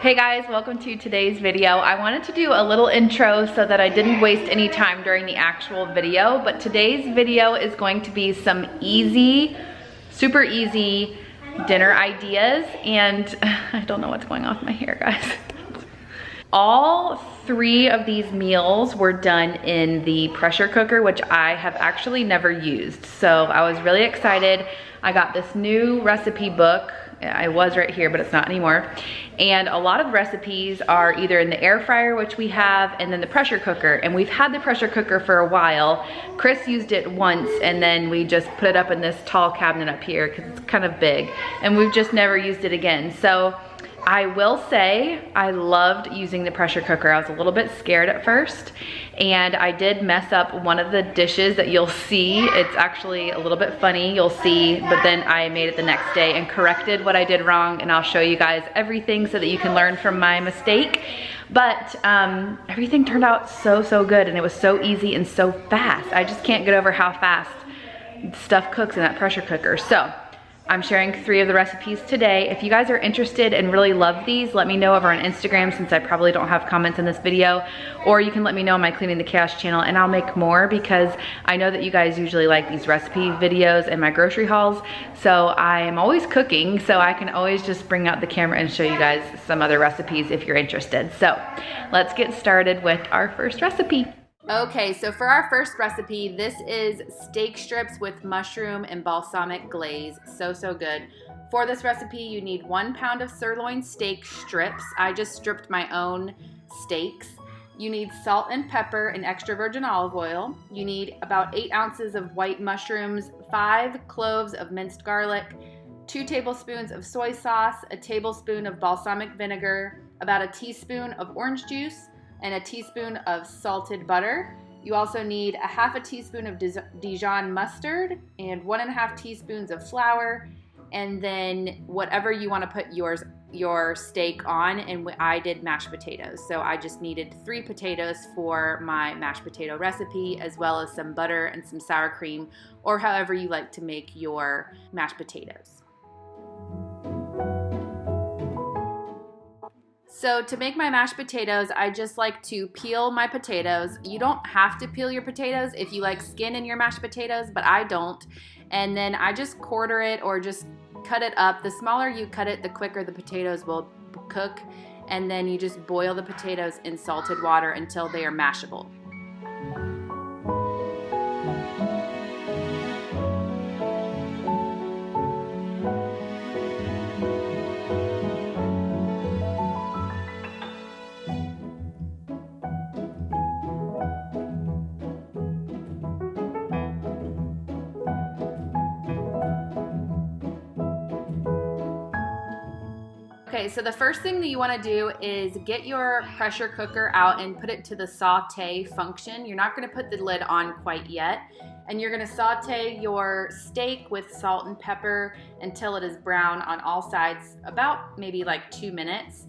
Hey guys, welcome to today's video. I wanted to do a little intro so that I didn't waste any time during the actual video, but today's video is going to be some easy, super easy dinner ideas, and I don't know what's going on with my hair, guys. All three of these meals were done in the pressure cooker, which I have actually never used. So I was really excited. I got this new recipe book. I was right here, but it's not anymore. And a lot of recipes are either in the air fryer, which we have, and then the pressure cooker. And we've had the pressure cooker for a while. Chris used it once, and then we just put it up in this tall cabinet up here because it's kind of big. And we've just never used it again. So I will say I loved using the pressure cooker. I was a little bit scared at first, and I did mess up one of the dishes that you'll see. It's actually a little bit funny, you'll see, but then I made it the next day and corrected what I did wrong, and I'll show you guys everything so that you can learn from my mistake. But everything turned out so good, and it was so easy and so fast. I just can't get over how fast stuff cooks in that pressure cooker. So I'm sharing three of the recipes today. If you guys are interested and really love these, let me know over on Instagram, since I probably don't have comments in this video, or you can let me know on my Cleaning the Chaos channel and I'll make more, because I know that you guys usually like these recipe videos and my grocery hauls. So I'm always cooking, so I can always just bring out the camera and show you guys some other recipes if you're interested. So let's get started with our first recipe. Okay, so for our first recipe, this is steak strips with mushroom and balsamic glaze. So good. For this recipe, you need 1 pound of sirloin steak strips. I just stripped my own steaks. You need salt and pepper and extra virgin olive oil. You need about 8 ounces of white mushrooms, 5 cloves of minced garlic, 2 tablespoons of soy sauce, a tablespoon of balsamic vinegar, about a teaspoon of orange juice, and a teaspoon of salted butter. You also need a half a teaspoon of Dijon mustard and 1.5 teaspoons of flour, and then whatever you want to put your steak on. And I did mashed potatoes, so I just needed 3 potatoes for my mashed potato recipe, as well as some butter and some sour cream, or however you like to make your mashed potatoes. So to make my mashed potatoes, I just like to peel my potatoes. You don't have to peel your potatoes if you like skin in your mashed potatoes, but I don't. And then I just quarter it or just cut it up. The smaller you cut it, the quicker the potatoes will cook. And then you just boil the potatoes in salted water until they are mashable. Okay, so the first thing that you want to do is get your pressure cooker out and put it to the saute function. You're not going to put the lid on quite yet. And you're going to saute your steak with salt and pepper until it is brown on all sides, about maybe like 2 minutes.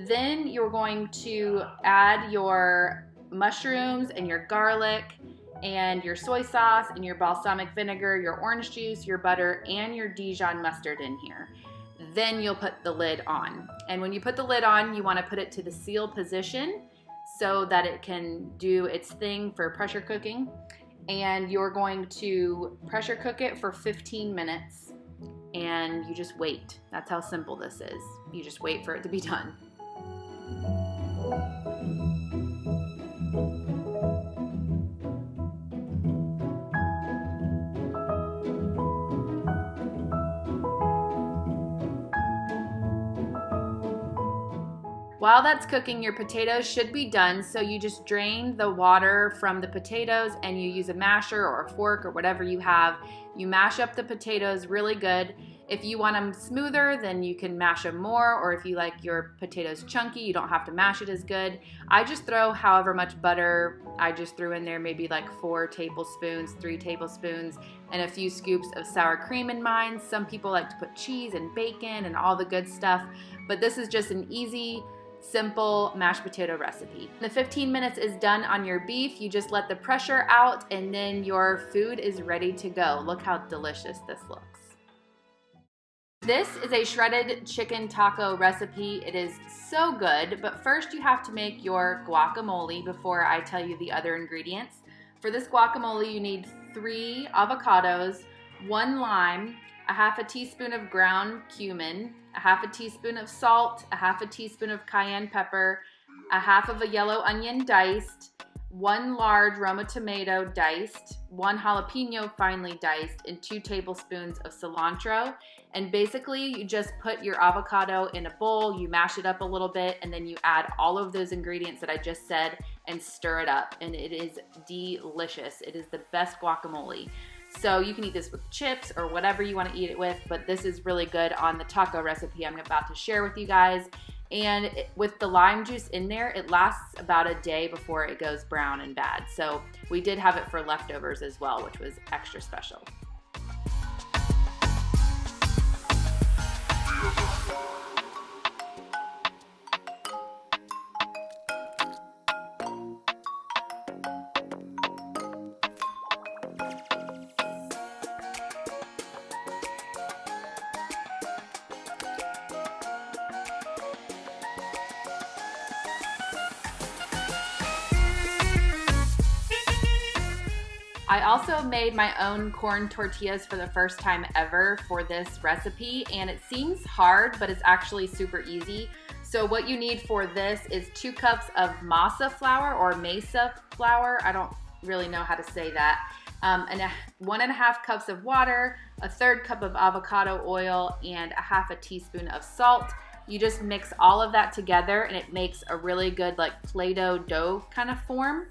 Then you're going to add your mushrooms and your garlic and your soy sauce and your balsamic vinegar, your orange juice, your butter, and your Dijon mustard in here. Then you'll put the lid on. And when you put the lid on, you want to put it to the seal position so that it can do its thing for pressure cooking. And you're going to pressure cook it for 15 minutes, and you just wait. That's how simple this is. You just wait for it to be done. While that's cooking, your potatoes should be done, so you just drain the water from the potatoes and you use a masher or a fork or whatever you have. You mash up the potatoes really good. If you want them smoother, then you can mash them more, or if you like your potatoes chunky, you don't have to mash it as good. I just throw however much butter. I just threw in there maybe like 4 tablespoons, 3 tablespoons, and a few scoops of sour cream in mine. Some people like to put cheese and bacon and all the good stuff, but this is just an easy, simple mashed potato recipe. The 15 minutes is done on your beef. You just let the pressure out, and then your food is ready to go. Look how delicious this looks. This is a shredded chicken taco recipe. It is so good, but first you have to make your guacamole before I tell you the other ingredients. For this guacamole, you need 3 avocados, 1 lime, a half a teaspoon of ground cumin, a half a teaspoon of salt, a half a teaspoon of cayenne pepper, a half of a yellow onion diced, 1 large Roma tomato diced, 1 jalapeno finely diced, and 2 tablespoons of cilantro. And basically you just put your avocado in a bowl, you mash it up a little bit, and then you add all of those ingredients that I just said and stir it up. And it is delicious. It is the best guacamole. So you can eat this with chips or whatever you want to eat it with, but this is really good on the taco recipe I'm about to share with you guys. And with the lime juice in there, it lasts about a day before it goes brown and bad. So we did have it for leftovers as well, which was extra special. I also made my own corn tortillas for the first time ever for this recipe, and it seems hard, but it's actually super easy. So what you need for this is 2 cups of masa flour or mesa flour. I don't really know how to say that. And 1.5 cups of water, a 1/3 cup of avocado oil, and a half a teaspoon of salt. You just mix all of that together and it makes a really good like Play-Doh dough kind of form.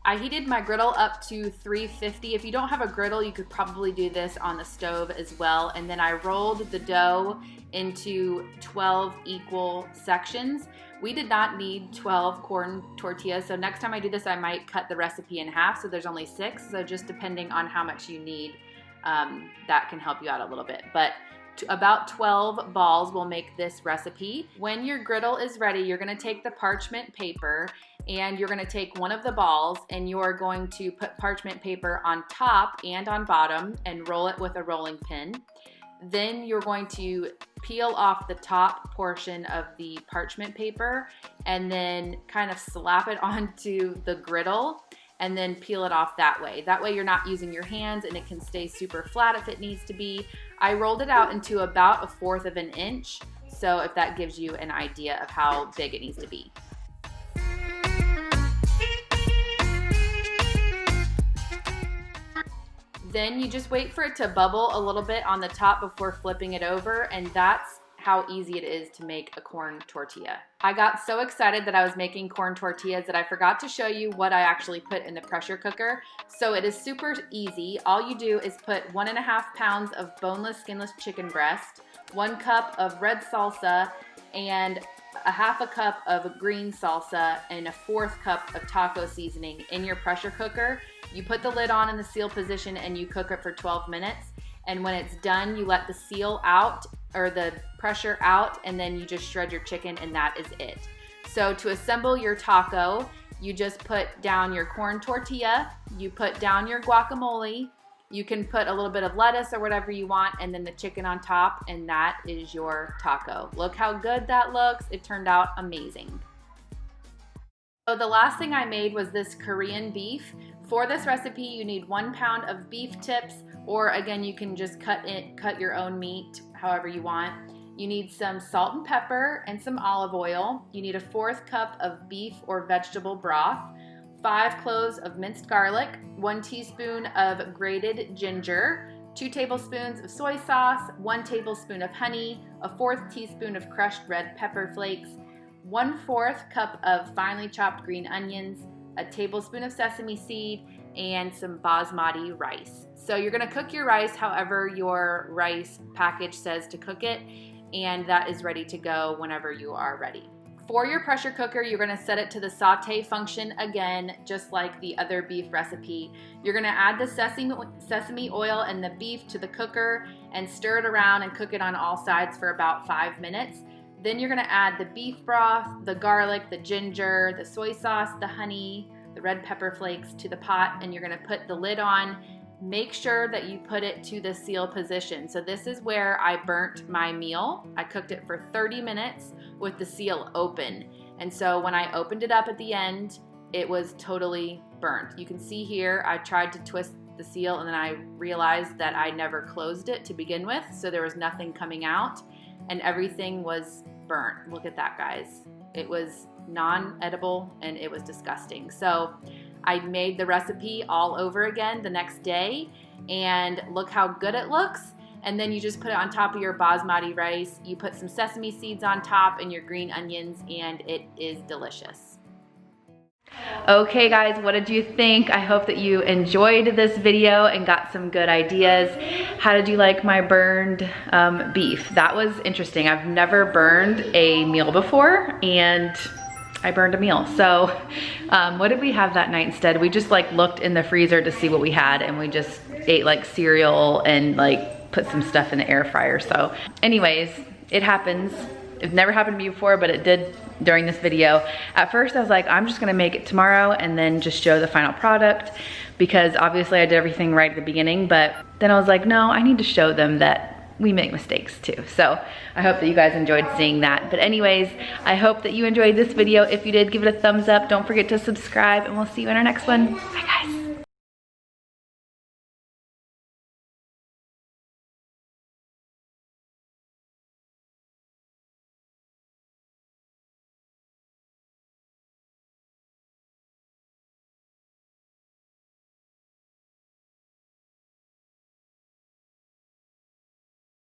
I heated my griddle up to 350. If you don't have a griddle, you could probably do this on the stove as well. And then I rolled the dough into 12 equal sections. We did not need 12 corn tortillas, so next time I do this, I might cut the recipe in half, so there's only 6. So just depending on how much you need, that can help you out a little bit. But about 12 balls will make this recipe. When your griddle is ready, you're gonna take the parchment paper and you're gonna take one of the balls and you're going to put parchment paper on top and on bottom and roll it with a rolling pin. Then you're going to peel off the top portion of the parchment paper and then kind of slap it onto the griddle and then peel it off that way. That way you're not using your hands and it can stay super flat if it needs to be. I rolled it out into about 1/4 of an inch, so if that gives you an idea of how big it needs to be. Then you just wait for it to bubble a little bit on the top before flipping it over, and that's how easy it is to make a corn tortilla. I got so excited that I was making corn tortillas that I forgot to show you what I actually put in the pressure cooker. So it is super easy. All you do is put 1.5 pounds of boneless, skinless chicken breast, 1 cup of red salsa, and a half a cup of green salsa, and a 1/4 cup of taco seasoning in your pressure cooker. You put the lid on in the seal position and you cook it for 12 minutes. And when it's done, you let the seal out or the pressure out, and then you just shred your chicken, and that is it. So to assemble your taco, you just put down your corn tortilla, you put down your guacamole, you can put a little bit of lettuce or whatever you want, and then the chicken on top, and that is your taco. Look how good that looks. It turned out amazing. So the last thing I made was this Korean beef. For this recipe, you need 1 pound of beef tips, or again, you can just cut your own meat however you want. You need some salt and pepper and some olive oil. You need a 1/4 cup of beef or vegetable broth, 5 cloves of minced garlic, 1 teaspoon of grated ginger, 2 tablespoons of soy sauce, 1 tablespoon of honey, a 1/4 teaspoon of crushed red pepper flakes, 1/4 cup of finely chopped green onions, a tablespoon of sesame seed, and some basmati rice. So you're gonna cook your rice however your rice package says to cook it, and that is ready to go whenever you are ready. For your pressure cooker, you're gonna set it to the saute function again, just like the other beef recipe. You're gonna add the sesame oil and the beef to the cooker and stir it around and cook it on all sides for about 5 minutes. Then you're gonna add the beef broth, the garlic, the ginger, the soy sauce, the honey, the red pepper flakes to the pot, and you're gonna put the lid on, make sure that you put it to the seal position. So this is where I burnt my meal. I cooked it for 30 minutes with the seal open. And so when I opened it up at the end, it was totally burnt. You can see here, I tried to twist the seal and then I realized that I never closed it to begin with. So there was nothing coming out and everything was burnt. Look at that, guys. It was non-edible and it was disgusting. So I made the recipe all over again the next day and look how good it looks. And then you just put it on top of your basmati rice. You put some sesame seeds on top and your green onions and it is delicious. Okay guys, what did you think? I hope that you enjoyed this video and got some good ideas. How did you like my burned beef? That was interesting. I've never burned a meal before and I burned a meal. So what did we have that night instead? We just like looked in the freezer to see what we had and we just ate like cereal and like put some stuff in the air fryer. So anyways, it happens. It's never happened to me before, but it did during this video. At first I was like, I'm just gonna make it tomorrow and then just show the final product because obviously I did everything right at the beginning, but then I was like, no, I need to show them that we make mistakes too. So I hope that you guys enjoyed seeing that. But anyways, I hope that you enjoyed this video. If you did, give it a thumbs up. Don't forget to subscribe and we'll see you in our next one. Bye guys.